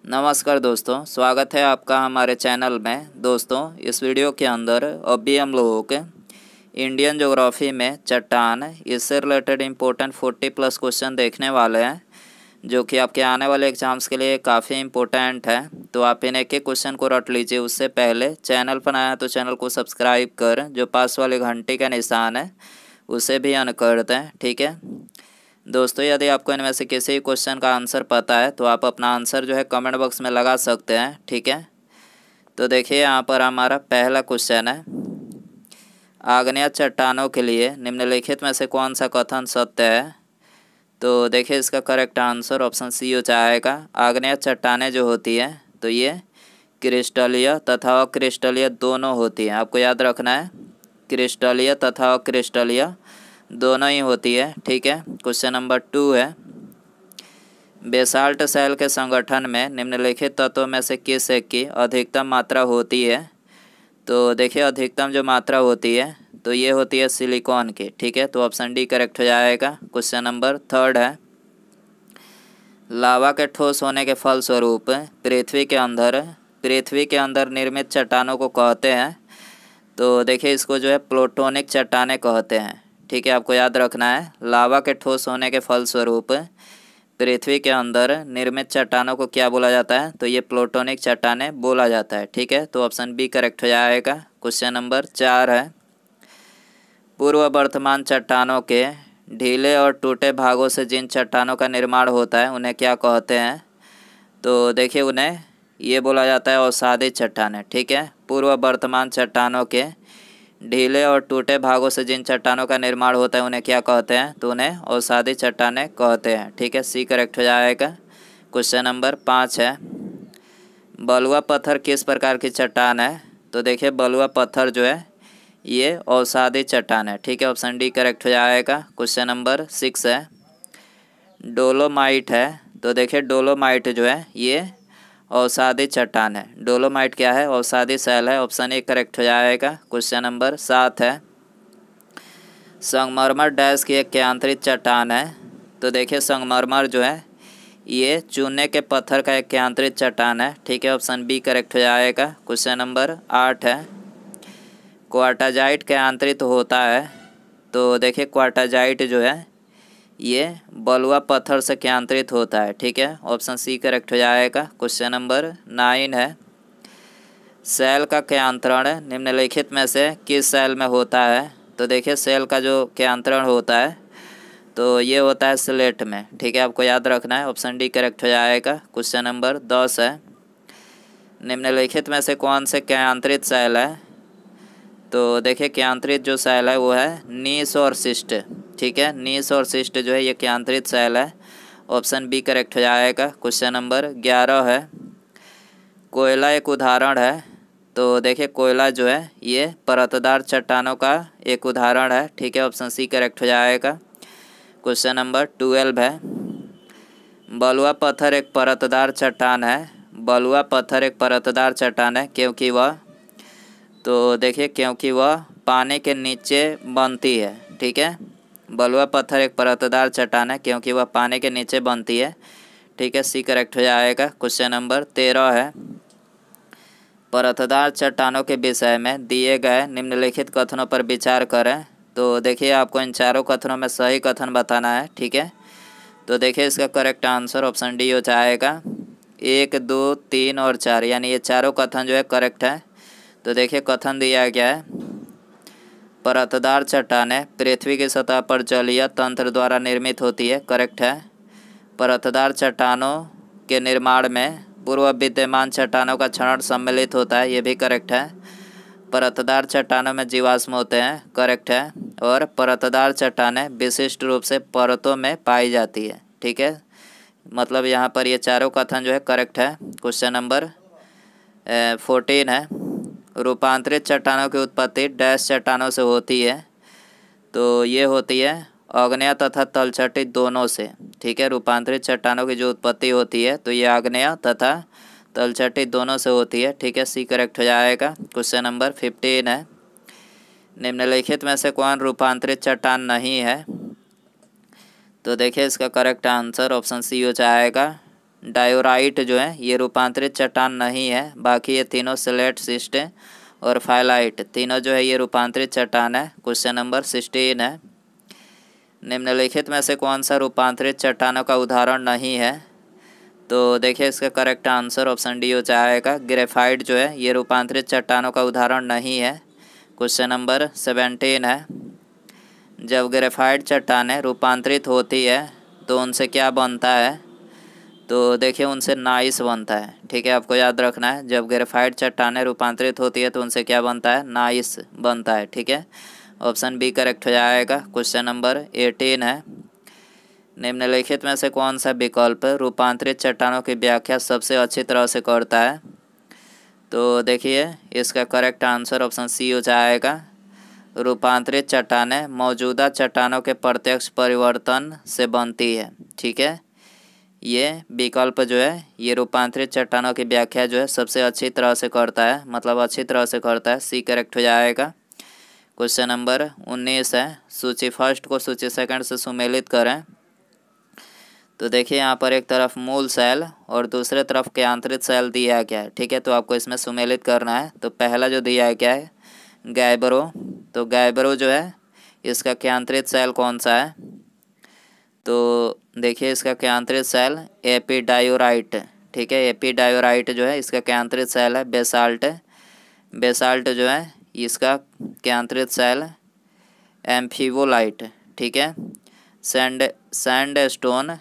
नमस्कार दोस्तों, स्वागत है आपका हमारे चैनल में। दोस्तों, इस वीडियो के अंदर अभी हम लोगों के इंडियन ज्योग्राफी में चट्टान इससे रिलेटेड इम्पोर्टेंट 40+ क्वेश्चन देखने वाले हैं, जो कि आपके आने वाले एग्जाम्स के लिए काफ़ी इम्पोर्टेंट है। तो आप इन एक एक क्वेश्चन को रट लीजिए। उससे पहले चैनल पर आया तो चैनल को सब्सक्राइब कर जो पास वाले घंटे का निशान है उसे भी ऑन कर दें, ठीक है दोस्तों। यदि आपको इनमें से किसी क्वेश्चन का आंसर पता है तो आप अपना आंसर जो है कमेंट बॉक्स में लगा सकते हैं, ठीक है। तो देखिए यहाँ पर हमारा पहला क्वेश्चन है, आग्नेय चट्टानों के लिए निम्नलिखित में से कौन सा कथन सत्य है। तो देखिए इसका करेक्ट आंसर ऑप्शन सी हो जाएगा। आग्नेय चट्टानें जो होती है तो ये क्रिस्टलीय तथा अक्रिस्टलीय दोनों होती हैं। आपको याद रखना है, क्रिस्टलीय तथा अक्रिस्टलीय दोनों ही होती है, ठीक है। क्वेश्चन नंबर 2 है, बेसाल्ट सेल के संगठन में निम्नलिखित तत्वों में से किस एक की अधिकतम मात्रा होती है। तो देखिए अधिकतम जो मात्रा होती है तो ये होती है सिलिकॉन की, ठीक है। तो ऑप्शन डी करेक्ट हो जाएगा। क्वेश्चन नंबर 3 है, लावा के ठोस होने के फलस्वरूप पृथ्वी के अंदर निर्मित चट्टानों को कहते हैं। तो देखिए इसको जो है प्लूटोनिक चट्टानें कहते हैं, ठीक है। आपको याद रखना है, लावा के ठोस होने के फलस्वरूप पृथ्वी के अंदर निर्मित चट्टानों को क्या बोला जाता है। तो ये प्लूटोनिक चट्टानें बोला जाता है, ठीक है। तो ऑप्शन बी करेक्ट हो जाएगा। क्वेश्चन नंबर 4 है, पूर्व वर्तमान चट्टानों के ढीले और टूटे भागों से जिन चट्टानों का निर्माण होता है उन्हें क्या कहते हैं। तो देखिए उन्हें ये बोला जाता है अवसादी चट्टानें, ठीक है। पूर्व वर्तमान चट्टानों के ढीले और टूटे भागों से जिन चट्टानों का निर्माण होता है उन्हें क्या कहते हैं। तो उन्हें अवसादी चट्टानें कहते हैं, ठीक है। सी करेक्ट हो जाएगा। क्वेश्चन नंबर 5 है, बलुआ पत्थर किस प्रकार की चट्टान है। तो देखिए बलुआ पत्थर जो है ये अवसादी चट्टान है, ठीक है। ऑप्शन डी करेक्ट हो जाएगा। क्वेश्चन नंबर 6 है, डोलोमाइट है। तो देखिए डोलोमाइट जो है ये अवसादी चट्टान है। डोलोमाइट क्या है, अवसादी शैल है। ऑप्शन ए करेक्ट हो जाएगा। क्वेश्चन नंबर 7 है, संगमरमर डैश की एक केंद्रित चट्टान है। तो देखिए संगमरमर जो है ये चूने के पत्थर का एक केंद्रित चट्टान है, ठीक है। ऑप्शन बी करेक्ट हो जाएगा। क्वेश्चन नंबर 8 है, क्वार्टाजाइट केंद्रित होता है। तो देखिए क्वार्टाजाइट जो है ये बलुआ पत्थर से केंद्रित होता है, ठीक है। ऑप्शन सी करेक्ट हो जाएगा। क्वेश्चन नंबर 9 है, सेल का केंद्रण निम्नलिखित में से किस सेल में होता है। तो देखिए सेल का जो केंद्रण होता है तो ये होता है स्लेट में, ठीक है। आपको याद रखना है, ऑप्शन डी करेक्ट हो जाएगा। क्वेश्चन नंबर 10 है, निम्नलिखित में से कौन से केंद्रित सेल है। तो देखिए केंद्रित जो सेल है वो है नीस और सिस्ट, ठीक है। नीस और सिस्ट जो है ये केंद्रित सेल है। ऑप्शन बी करेक्ट हो जाएगा। क्वेश्चन नंबर 11 है, कोयला एक उदाहरण है। तो देखिए कोयला जो है ये परतदार चट्टानों का एक उदाहरण है, ठीक है। ऑप्शन सी करेक्ट हो जाएगा। क्वेश्चन नंबर 12 है, बलुआ पत्थर एक परतदार चट्टान है। बलुआ पत्थर एक परतदार चट्टान है क्योंकि वह पानी के नीचे बनती है, ठीक है। बलुआ पत्थर एक परतदार चट्टान है क्योंकि वह पानी के नीचे बनती है, ठीक है। सी करेक्ट हो जाएगा। क्वेश्चन नंबर 13 है, परतदार चट्टानों के विषय में दिए गए निम्नलिखित कथनों पर विचार करें। तो देखिए आपको इन चारों कथनों में सही कथन बताना है, ठीक है। तो देखिए इसका करेक्ट आंसर ऑप्शन डी हो जाएगा। 1, 2, 3 और 4 यानी ये चारों कथन जो है करेक्ट है। तो देखिए कथन दिया गया है, परतदार चट्टानें पृथ्वी की सतह पर जलीय तंत्र द्वारा निर्मित होती है, करेक्ट है। परतदार चट्टानों के निर्माण में पूर्व विद्यमान चट्टानों का क्षरण सम्मिलित होता है, ये भी करेक्ट है। परतदार चट्टानों में जीवाश्म होते हैं, करेक्ट है। और परतदार चट्टानें विशिष्ट रूप से परतों में पाई जाती है, ठीक है। मतलब यहाँ पर ये चारों कथन जो है करेक्ट है। क्वेश्चन नंबर 14 है, रूपांतरित चट्टानों की उत्पत्ति डैश चट्टानों से होती है। तो ये होती है आग्नेय तथा तलछटी दोनों से, ठीक है। रूपांतरित चट्टानों की जो उत्पत्ति होती है तो ये आग्नेय तथा तलछटी दोनों से होती है, ठीक है। सी करेक्ट हो जाएगा। क्वेश्चन नंबर 15 है, निम्नलिखित में से कौन रूपांतरित चट्टान नहीं है। तो देखिए इसका करेक्ट आंसर ऑप्शन सी हो जाएगा, डायोराइट जो है ये रूपांतरित चट्टान नहीं है। बाकी ये तीनों स्लेट शिस्ट और फाइलाइट तीनों जो है ये रूपांतरित चट्टान है। क्वेश्चन नंबर 16 है, निम्नलिखित में से कौन सा रूपांतरित चट्टानों का उदाहरण नहीं है? तो देखिए इसका करेक्ट आंसर ऑप्शन डी हो जाएगा। ग्रेफाइट जो है ये रूपांतरित चट्टानों का उदाहरण नहीं है। क्वेश्चन नंबर 17 है, जब ग्रेफाइट चट्टानें रूपांतरित होती है तो उनसे क्या बनता है? तो देखिए उनसे नाइस बनता है। ठीक है, आपको याद रखना है, जब ग्रेफाइट चट्टानें रूपांतरित होती है तो उनसे क्या बनता है? नाइस बनता है। ठीक है, ऑप्शन बी करेक्ट हो जाएगा। क्वेश्चन नंबर 18 है, निम्नलिखित में से कौन सा विकल्प रूपांतरित चट्टानों की व्याख्या सबसे अच्छी तरह से करता है? तो देखिए इसका करेक्ट आंसर ऑप्शन सी हो जाएगा। रूपांतरित चट्टानें मौजूदा चट्टानों के प्रत्यक्ष परिवर्तन से बनती है। ठीक है, ये विकल्प जो है ये रूपांतरित चट्टानों की व्याख्या जो है सबसे अच्छी तरह से करता है, मतलब अच्छी तरह से करता है। सी करेक्ट हो जाएगा। क्वेश्चन नंबर 19 है, सूची फर्स्ट को सूची सेकंड से सुमेलित करें। तो देखिए यहाँ पर एक तरफ मूल सेल और दूसरे तरफ केंद्रित सेल दिया गया है। ठीक है, तो आपको इसमें सुमेलित करना है। तो पहला जो दिया गया है गैब्रो, तो गैब्रो जो है इसका केंद्रित सेल कौन सा है? तो देखिए इसका केंद्रित सेल एपिडायोराइट। ठीक है, एपिडायोराइट जो है इसका केंद्रित सेल है बेसाल्ट। बेसाल्ट जो है इसका केंद्रित सेल एम्फीबोलाइट। ठीक है, सैंड स्टोन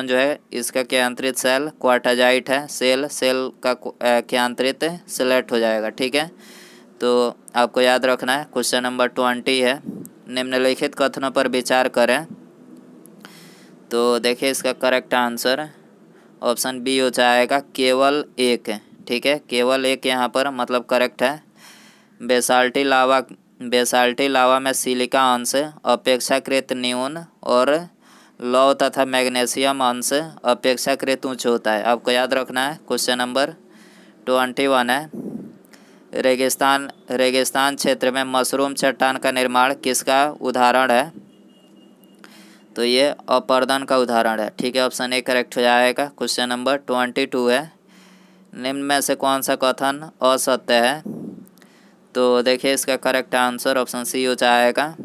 जो है इसका केंद्रित सेल क्वार्टाजाइट है। सेल का केंद्रित सिलेट हो जाएगा। ठीक है, तो आपको याद रखना है। क्वेश्चन नंबर 20 है, निम्नलिखित कथनों पर विचार करें। तो देखिए इसका करेक्ट आंसर ऑप्शन बी हो जाएगा, केवल एक। ठीक है, केवल एक यहाँ पर मतलब करेक्ट है। बेसाल्टी लावा में सिलिका अंश अपेक्षाकृत न्यून और लौह तथा मैग्नीशियम अंश अपेक्षाकृत उच्च होता है। आपको याद रखना है। क्वेश्चन नंबर 21 है, रेगिस्तान क्षेत्र में मशरूम चट्टान का निर्माण किसका उदाहरण है? तो ये अपर्दन का उदाहरण है। ठीक है, ऑप्शन ए करेक्ट हो जाएगा। क्वेश्चन नंबर 22 है, निम्न में से कौन सा कथन असत्य है? तो देखिए इसका करेक्ट आंसर ऑप्शन सी हो जाएगा।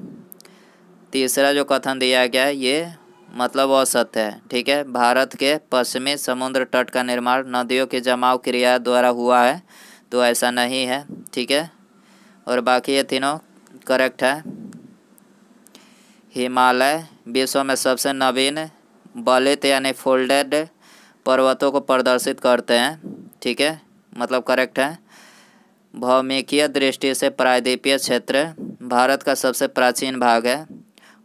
तीसरा जो कथन दिया गया है ये मतलब असत्य है। ठीक है, भारत के पश्चिमी समुद्र तट का निर्माण नदियों की जमाव क्रिया द्वारा हुआ है, तो ऐसा नहीं है। ठीक है, और बाकी ये तीनों करेक्ट है। हिमालय विश्व में सबसे नवीन बलित यानी फोल्डेड पर्वतों को प्रदर्शित करते हैं। ठीक है, मतलब करेक्ट है। भौमिकीय दृष्टि से प्रायद्वीपीय क्षेत्र भारत का सबसे प्राचीन भाग है।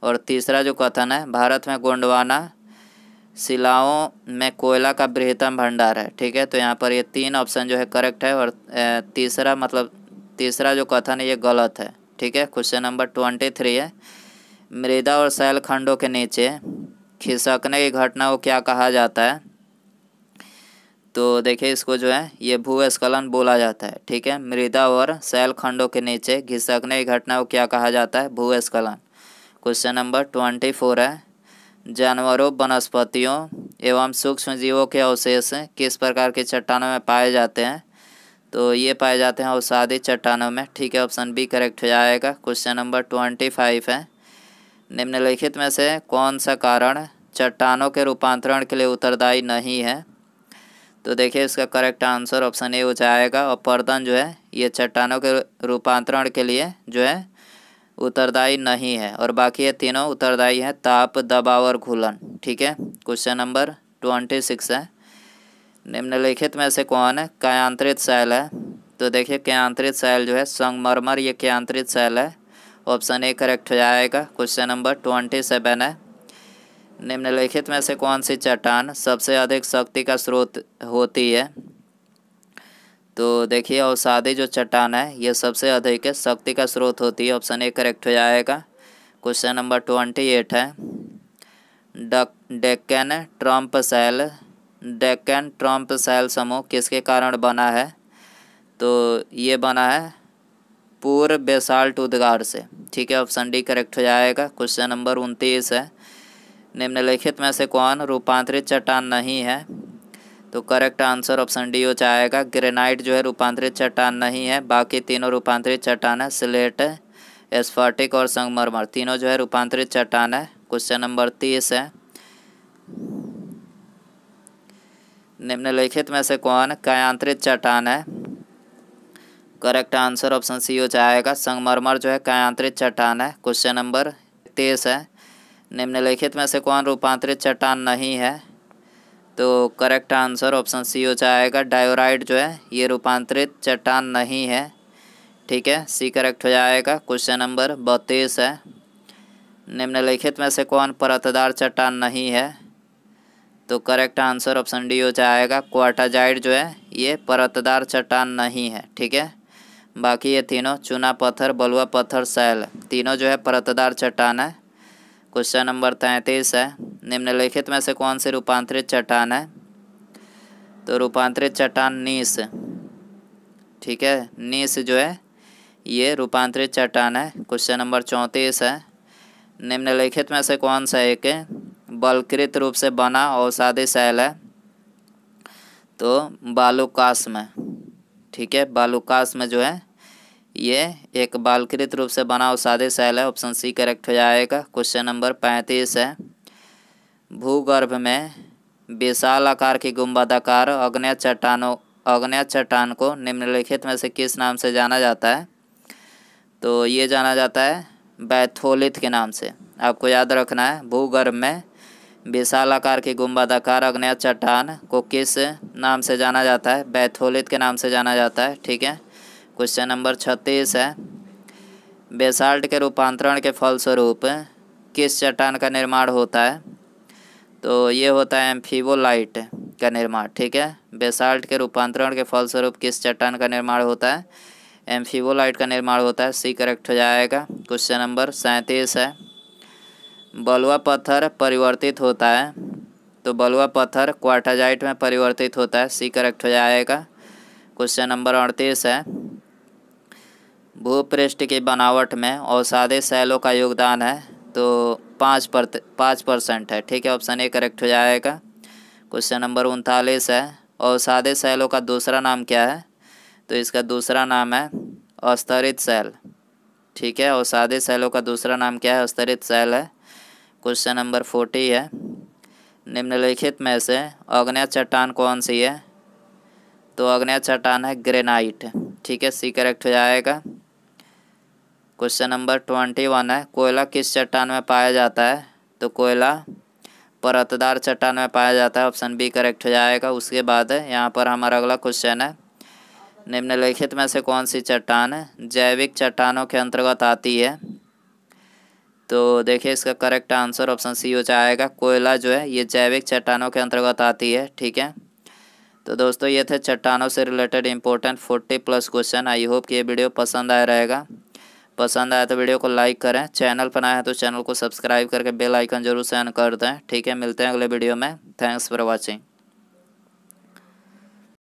और तीसरा जो कथन है, भारत में गोंडवाना शिलाओं में कोयला का बृहत्तम भंडार है। ठीक है, तो यहाँ पर ये तीन ऑप्शन जो है करेक्ट है और तीसरा जो कथन है ये गलत है। ठीक है, क्वेश्चन नंबर 23 है, मृदा और शैल खंडों के नीचे खिसकने की घटना को क्या कहा जाता है? तो देखिए इसको जो है ये भूस्खलन बोला जाता है। ठीक है, मृदा और शैल खंडों के नीचे खिसकने की घटना को क्या कहा जाता है? भूस्खलन। क्वेश्चन नंबर 24 है, जानवरों, वनस्पतियों एवं सूक्ष्म जीवों के अवशेष किस प्रकार की चट्टानों में पाए जाते हैं? तो ये पाए जाते हैं अवसादी चट्टानों में। ठीक है, ऑप्शन बी करेक्ट हो जाएगा। क्वेश्चन नंबर 25 है, निम्नलिखित में से कौन सा कारण चट्टानों के रूपांतरण के लिए उत्तरदायी नहीं है? तो देखिए इसका करेक्ट आंसर ऑप्शन ए हो जाएगा। अपर्दन जो है ये चट्टानों के रूपांतरण के लिए जो है उत्तरदायी नहीं है, और बाकी ये तीनों उत्तरदायी हैं, ताप, दबाव और घुलन। ठीक है, क्वेश्चन नंबर 26 है, निम्नलिखित में से कौन है कायांतरित सेल है? तो देखिए कायांतरित सेल जो है संगमरमर ये कायांतरित सेल है। ऑप्शन ए करेक्ट हो जाएगा। क्वेश्चन नंबर 27 है, निम्नलिखित में से कौन सी चट्टान सबसे अधिक शक्ति का स्रोत होती है? तो देखिए अवसादी जो चट्टान है ये सबसे अधिक शक्ति का स्रोत होती है। ऑप्शन ए करेक्ट हो जाएगा। क्वेश्चन नंबर 28 है, डेक्कन ट्रम्प सेल समूह किसके कारण बना है? तो ये बना है पूर्व बेसाल्ट उद्गार से। ठीक है, ऑप्शन डी करेक्ट हो जाएगा। क्वेश्चन नंबर 29 है, निम्नलिखित में से कौन रूपांतरित चट्टान नहीं है? तो करेक्ट आंसर ऑप्शन डी हो जाएगा। ग्रेनाइट जो है रूपांतरित चट्टान नहीं है, बाकी तीनों रूपांतरित चट्टान है। स्लेट, एस्फाल्टिक और संगमरमर तीनों जो है रूपांतरित चट्टान है। क्वेश्चन नंबर 30 है, निम्नलिखित में से कौन कायांतरित चट्टान है? करेक्ट आंसर ऑप्शन सी हो जाएगा। संगमरमर जो है कायांतरित चट्टान है। क्वेश्चन नंबर 23 है, निम्नलिखित में से कौन रूपांतरित चट्टान नहीं है? तो करेक्ट आंसर ऑप्शन सी हो जाएगा। डायोराइट जो है ये रूपांतरित चट्टान नहीं है। ठीक है, सी करेक्ट हो जाएगा। क्वेश्चन नंबर 32 है, निम्नलिखित में से कौन परतदार चट्टान नहीं है? तो करेक्ट आंसर ऑप्शन डी हो जाएगा। क्वार्टाजाइट जो है ये परतदार चट्टान नहीं है। ठीक है, बाकी ये तीनों चूना पत्थर, बलुआ पत्थर, सैल तीनों जो है परतदार चट्टान है। क्वेश्चन नंबर 33 है, निम्नलिखित में से कौन सी रूपांतरित चट्टान है? तो रूपांतरित चट्टान नीस। ठीक है, नीस जो है ये रूपांतरित चट्टान है। क्वेश्चन नंबर 34 है, निम्नलिखित में से कौन सा एक बलकृत रूप से बना अवसादी शैल है? तो बालूकास में। ठीक है, बालूकास में जो है ये एक बालकृत रूप से बना अवसादी शैल है। ऑप्शन सी करेक्ट हो जाएगा। क्वेश्चन नंबर 35 है, भूगर्भ में विशाल आकार की गुंबदाकार अग्नेय चट्टान को निम्नलिखित में से किस नाम से जाना जाता है? तो ये जाना जाता है बैथोलिथ के नाम से। आपको याद रखना है, भूगर्भ में विशाल आकार की गुंबदाकार अग्नेय चट्टान को किस नाम से जाना जाता है? बैथोलिथ के नाम से जाना जाता है। ठीक है, क्वेश्चन नंबर 36 है, बेसाल्ट के रूपांतरण के फलस्वरूप किस चट्टान का निर्माण होता है? तो ये होता है एम्फीबोलाइट का निर्माण। ठीक है, बेसाल्ट के रूपांतरण के फलस्वरूप किस चट्टान का निर्माण होता है? एम्फीबोलाइट का निर्माण होता है। सी करेक्ट हो जाएगा। क्वेश्चन नंबर 37 है, बलुआ पत्थर परिवर्तित होता है। तो बलुआ पत्थर क्वार्टाजाइट में परिवर्तित होता है। सी करेक्ट हो जाएगा। क्वेश्चन नंबर 38 है, भूपृष्ठ की बनावट में अवसादी शैलों का योगदान है। तो 5% है। ठीक है, ऑप्शन ए करेक्ट हो जाएगा। क्वेश्चन नंबर 39 है, अवसादी शैलों का दूसरा नाम क्या है? तो इसका दूसरा नाम है अस्तरित शैल। ठीक है, अवसादी शैलों का दूसरा नाम क्या है? अस्तरित शैल है। क्वेश्चन नंबर 40 है, निम्नलिखित में से आग्नेय चट्टान कौन सी है? तो आग्नेय चट्टान है ग्रेनाइट। ठीक है, सी करेक्ट हो जाएगा। क्वेश्चन नंबर 21 है, कोयला किस चट्टान में पाया जाता है? तो कोयला परतदार चट्टान में पाया जाता है। ऑप्शन बी करेक्ट हो जाएगा। उसके बाद यहाँ पर हमारा अगला क्वेश्चन है, निम्नलिखित में से कौन सी चट्टान जैविक चट्टानों के अंतर्गत आती है? तो देखिए इसका करेक्ट आंसर ऑप्शन सी हो जाएगा। कोयला जो है ये जैविक चट्टानों के अंतर्गत आती है। ठीक है, तो दोस्तों ये थे चट्टानों से related important 40+ question. I hope कि ये वीडियो पसंद आया रहेगा। पसंद आया तो वीडियो को लाइक करें, चैनल पर नया है तो चैनल को सब्सक्राइब करके बेल आइकन जरूर से ऑन कर दें। ठीक है, मिलते हैं अगले वीडियो में। Thanks for watching.